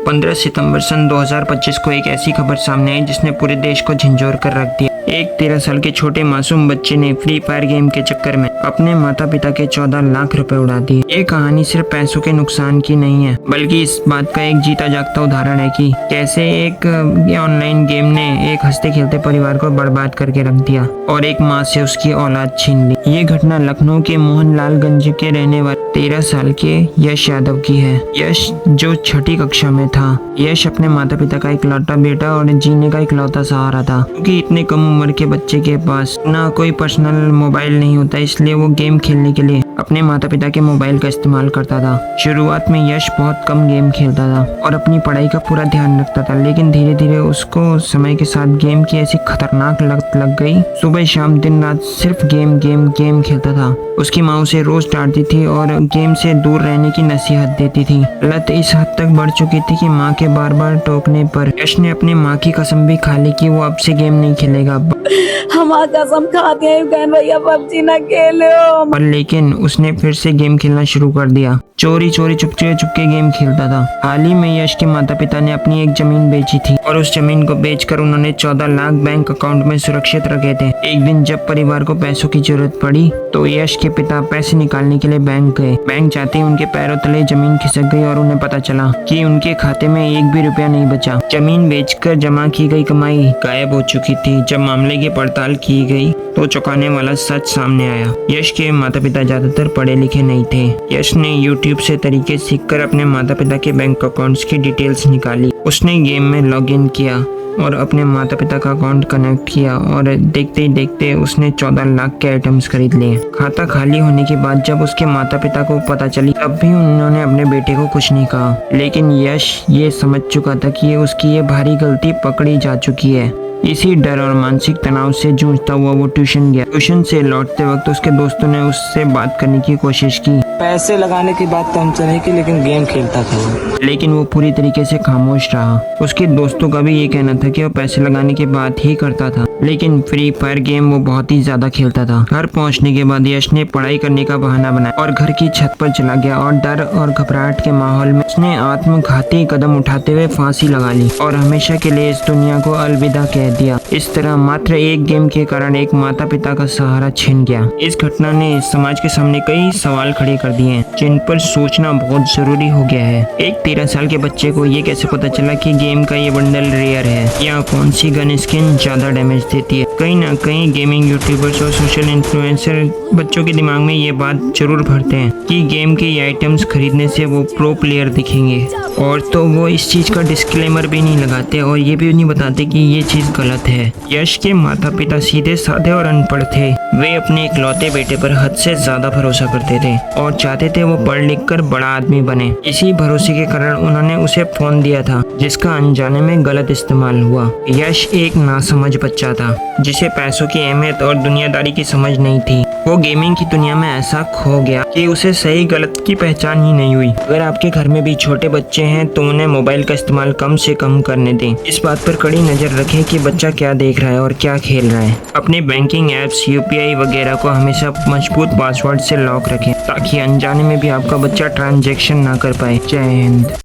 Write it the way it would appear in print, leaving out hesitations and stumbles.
15 सितंबर सन 2025 को एक ऐसी खबर सामने आई जिसने पूरे देश को झंझोर कर रख दिया। एक 13 साल के छोटे मासूम बच्चे ने फ्री फायर गेम के चक्कर में अपने माता पिता के 14 लाख रुपए उड़ा दिए। ये कहानी सिर्फ पैसों के नुकसान की नहीं है, बल्कि इस बात का एक जीता जागता उदाहरण है कि कैसे एक ऑनलाइन गेम ने एक हंसते खेलते परिवार को बर्बाद करके रख दिया और एक माँ से उसकी औलाद छीन ली। ये घटना लखनऊ के मोहनलालगंज के रहने वाले 13 साल के यश यादव की है। यश जो छठी कक्षा में था। यश अपने माता पिता का इकलौता बेटा और जीने का इकलौता सहारा था, क्योंकि इतने कम उम्र के बच्चे के पास ना कोई पर्सनल मोबाइल नहीं होता, इसलिए वो गेम खेलने के लिए अपने माता पिता के मोबाइल का इस्तेमाल करता था। शुरुआत में यश बहुत कम गेम खेलता था और अपनी पढ़ाई का पूरा ध्यान रखता था, लेकिन धीरे धीरे उसको समय के साथ गेम की ऐसी खतरनाक लत लग गई। सुबह शाम दिन रात सिर्फ गेम खेलता था। उसकी माँ उसे रोज डांटती थी और गेम से दूर रहने की नसीहत देती थी। लत इस हद तक बढ़ चुकी थी कि माँ के बार बार टोकने पर यश ने अपनी माँ की कसम भी खा ली कि वो अब से गेम नहीं खेलेगा। हम कसम खाते हैं बहन भैया पबजी ना खेलो। पर लेकिन उसने फिर से गेम खेलना शुरू कर दिया। चोरी चुपके गेम खेलता था। हाल ही में यश के माता पिता ने अपनी एक जमीन बेची थी और उस जमीन को बेचकर उन्होंने 14 लाख बैंक अकाउंट में सुरक्षित रखे थे। एक दिन जब परिवार को पैसों की जरूरत पड़ी तो यश के पिता पैसे निकालने के लिए बैंक गए। बैंक जाते ही उनके पैरों तले जमीन खिसक गई और उन्हें पता चला कि उनके खाते में एक भी रुपया नहीं बचा। जमीन बेचकर जमा की गई कमाई गायब हो चुकी थी। जब मामले की पड़ताल की गई तो चौंकाने वाला सच सामने आया। यश के माता पिता ज्यादातर पढ़े लिखे नहीं थे। यश ने यूट्यूब से तरीके सीखकर अपने माता पिता के बैंक अकाउंट्स की डिटेल्स निकाली। उसने गेम में लॉगिन किया और अपने माता पिता का अकाउंट कनेक्ट किया और देखते ही देखते उसने 14 लाख के आइटम्स खरीद लिए। खाता खाली होने के बाद जब उसके माता पिता को पता चली तब भी उन्होंने अपने बेटे को कुछ नहीं कहा, लेकिन यश ये समझ चुका था कि उसकी ये भारी गलती पकड़ी जा चुकी है। इसी डर और मानसिक तनाव से जूझता हुआ वो ट्यूशन गया। ट्यूशन से लौटते वक्त उसके दोस्तों ने उससे बात करने की कोशिश की। पैसे लगाने की बात तो हमसे नहीं की, लेकिन गेम खेलता था वो। लेकिन वो पूरी तरीके से खामोश रहा। उसके दोस्तों का भी ये कहना था कि वो पैसे लगाने की बात ही करता था, लेकिन फ्री फायर गेम वो बहुत ही ज्यादा खेलता था। घर पहुंचने के बाद यश ने पढ़ाई करने का बहाना बनाया और घर की छत पर चला गया और डर और घबराहट के माहौल में उसने आत्मघाती कदम उठाते हुए फांसी लगा ली और हमेशा के लिए इस दुनिया को अलविदा कह दिया। इस तरह मात्र एक गेम के कारण एक माता पिता का सहारा छिन गया। इस घटना ने समाज के सामने कई सवाल खड़े कर दिए हैं, जिन पर सोचना बहुत जरूरी हो गया है। एक 13 साल के बच्चे को ये कैसे पता चला कि गेम का ये बंडल रेयर है या कौन सी गन स्किन ज्यादा डैमेज देती है? कहीं ना कहीं गेमिंग यूट्यूबर्स और सोशल इन्फ्लुएंसर बच्चों के दिमाग में ये बात जरूर भरते हैं कि गेम के ये आइटम्स खरीदने से वो प्रो प्लेयर दिखेंगे, और तो वो इस चीज का डिस्क्लेमर भी नहीं लगाते और ये भी नहीं बताते कि ये चीज गलत है। यश के माता पिता सीधे साधे और अनपढ़ थे। वे अपने इकलौते बेटे पर हद से ज्यादा भरोसा करते थे और चाहते थे वो पढ़ लिख कर बड़ा आदमी बने। इसी भरोसे के कारण उन्होंने उसे फोन दिया था जिसका अनजाने में गलत इस्तेमाल हुआ। यश एक नासमझ बच्चा था जिसे पैसों की अहमियत और दुनियादारी की समझ नहीं थी। वो गेमिंग की दुनिया में ऐसा खो गया कि उसे सही गलत की पहचान ही नहीं हुई। अगर आपके घर में भी छोटे बच्चे हैं तो उन्हें मोबाइल का इस्तेमाल कम से कम करने दें। इस बात पर कड़ी नजर रखें कि बच्चा क्या देख रहा है और क्या खेल रहा है। अपने बैंकिंग एप्स, यूपीआई वगैरह को हमेशा मजबूत पासवर्ड से लॉक रखें ताकि अनजाने में भी आपका बच्चा ट्रांजैक्शन ना कर पाए। जय हिंद।